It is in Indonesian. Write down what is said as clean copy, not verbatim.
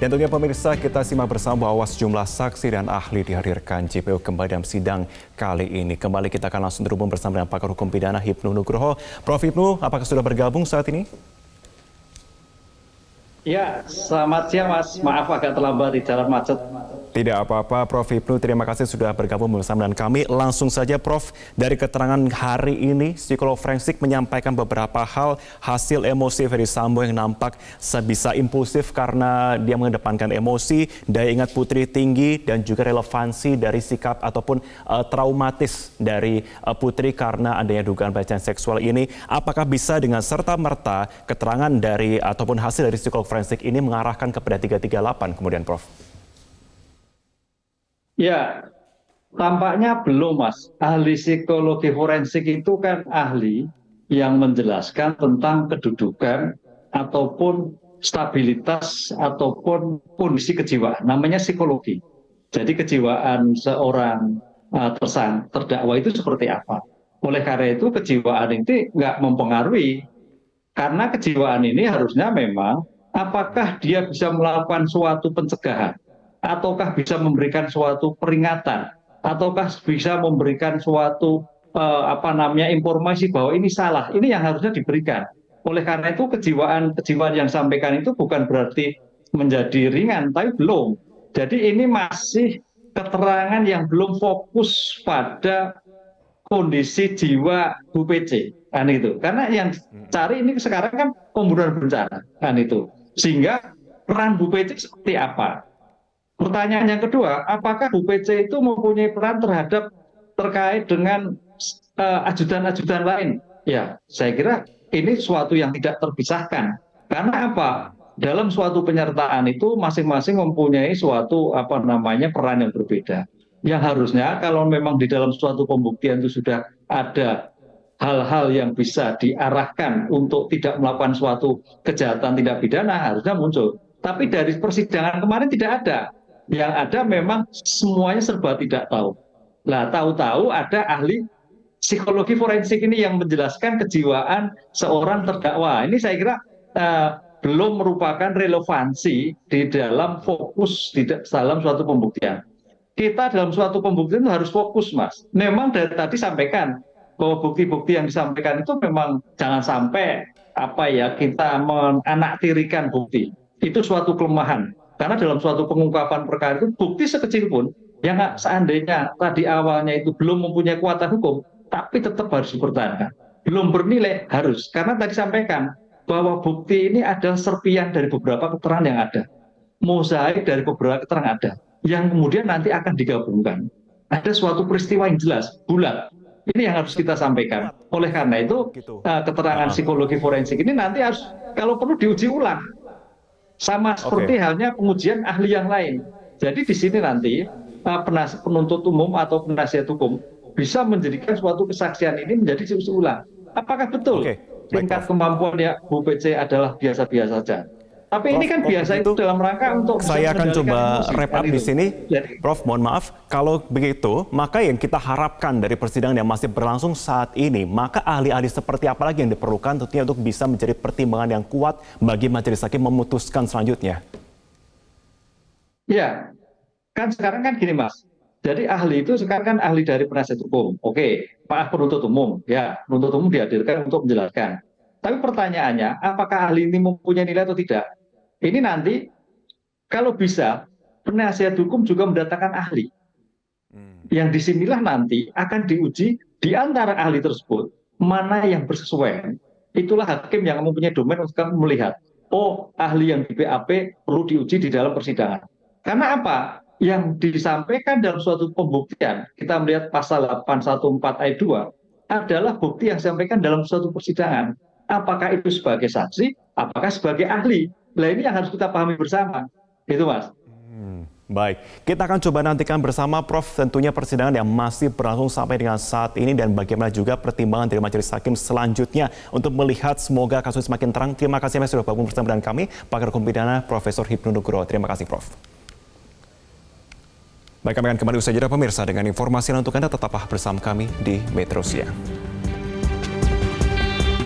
Dan tentunya pemirsa, kita simak bersama bahwa sejumlah saksi dan ahli dihadirkan JPU kembali dalam sidang kali ini. Kembali kita akan langsung terhubung bersama dengan pakar hukum pidana Hipnu Nugroho. Prof. Hipnu, apakah sudah bergabung saat ini? Ya, selamat siang Mas. Maaf agak terlambat di jalan macet. Tidak apa-apa, Prof. Hipnu. Terima kasih sudah bergabung bersama dengan kami. Langsung saja, Prof. Dari keterangan hari ini, psikolog forensik menyampaikan beberapa hal hasil emosi Ferdy Sambo yang nampak bisa impulsif karena dia mengedepankan emosi, daya ingat Putri tinggi, dan juga relevansi dari sikap ataupun traumatis dari Putri karena adanya dugaan pelecehan seksual ini. Apakah bisa dengan serta-merta keterangan dari ataupun hasil dari psikolog forensik ini mengarahkan kepada 338 kemudian, Prof? Ya, tampaknya belum, Mas. Ahli psikologi forensik itu kan ahli yang menjelaskan tentang kedudukan ataupun stabilitas ataupun kondisi kejiwaan. Namanya psikologi. Jadi kejiwaan seorang terdakwa itu seperti apa. Oleh karena itu kejiwaan ini nggak mempengaruhi. Karena kejiwaan ini harusnya memang apakah dia bisa melakukan suatu pencegahan, ataukah bisa memberikan suatu peringatan, ataukah bisa memberikan suatu informasi bahwa ini salah, ini yang harusnya diberikan. Oleh karena itu kejiwaan yang disampaikan itu bukan berarti menjadi ringan, tapi belum. Jadi ini masih keterangan yang belum fokus pada kondisi jiwa Bu PC, kan itu. Karena yang cari ini sekarang kan pembunuhan berencana, kan itu. Sehingga peran Bu PC seperti apa? Pertanyaan yang kedua, apakah Bu PC itu mempunyai peran terkait dengan ajudan-ajudan lain? Ya, saya kira ini suatu yang tidak terpisahkan. Karena apa? Dalam suatu penyertaan itu masing-masing mempunyai suatu peran yang berbeda. Yang harusnya kalau memang di dalam suatu pembuktian itu sudah ada hal-hal yang bisa diarahkan untuk tidak melakukan suatu kejahatan tindak pidana, harusnya muncul. Tapi dari persidangan kemarin tidak ada. Yang ada memang semuanya serba tidak tahu. Nah, tahu-tahu ada ahli psikologi forensik ini yang menjelaskan kejiwaan seorang terdakwa. Ini saya kira belum merupakan relevansi di dalam fokus di dalam suatu pembuktian. Kita dalam suatu pembuktian itu harus fokus, Mas. Memang dari tadi sampaikan bahwa bukti-bukti yang disampaikan itu memang jangan sampai kita menanaktirikan bukti. Itu suatu kelemahan. Karena dalam suatu pengungkapan perkara itu bukti sekecil pun yang seandainya tadi awalnya itu belum mempunyai kekuatan hukum, tapi tetap harus dipertahankan. Belum bernilai harus. Karena tadi sampaikan bahwa bukti ini adalah serpian dari beberapa keterangan yang ada. Mozaik dari beberapa keterangan ada. Yang kemudian nanti akan digabungkan. Ada suatu peristiwa yang jelas, bulat. Ini yang harus kita sampaikan. Oleh karena itu, keterangan psikologi forensik ini nanti harus, kalau perlu diuji ulang. Sama seperti halnya pengujian ahli yang lain. Jadi di sini nanti penuntut umum atau penasihat hukum bisa menjadikan suatu kesaksian ini menjadi diuji ulang. Apakah betul tingkat kemampuan ya Bu PC adalah biasa-biasa saja? Tapi Prof, ini kan biasa itu dalam rangka untuk saya akan coba wrap up di sini. Prof, mohon maaf, kalau begitu, maka yang kita harapkan dari persidangan yang masih berlangsung saat ini, maka ahli-ahli seperti apa lagi yang diperlukan tentunya untuk bisa menjadi pertimbangan yang kuat bagi majelis hakim memutuskan selanjutnya? Ya, kan sekarang kan gini, Mas. Jadi ahli itu sekarang kan ahli dari penasihat hukum. Oke, penuntut umum. Ya, penuntut umum dihadirkan untuk menjelaskan. Tapi pertanyaannya, apakah ahli ini mempunyai nilai atau tidak? Ini nanti kalau bisa penasihat hukum juga mendatangkan ahli. Yang disinilah nanti akan diuji di antara ahli tersebut mana yang bersesuaian. Itulah hakim yang mempunyai domain untuk melihat, oh ahli yang di BAP perlu diuji di dalam persidangan. Karena apa? Yang disampaikan dalam suatu pembuktian, kita melihat pasal 814 ayat 2 adalah bukti yang disampaikan dalam suatu persidangan. Apakah itu sebagai saksi, apakah sebagai ahli? Nah ini yang harus kita pahami bersama, itu Mas. Baik, kita akan coba nantikan bersama Prof tentunya persidangan yang masih berlangsung sampai dengan saat ini dan bagaimana juga pertimbangan dari majelis hakim selanjutnya untuk melihat semoga kasus semakin terang. Terima kasih Mas sudah bergabung bersama dengan kami, pakar hukum pidana Profesor Hipnu Nugroho. Terima kasih Prof. Baik, kami akan kembali usai jeda pemirsa dengan informasi untuk Anda, tetaplah bersama kami di Metro Siang.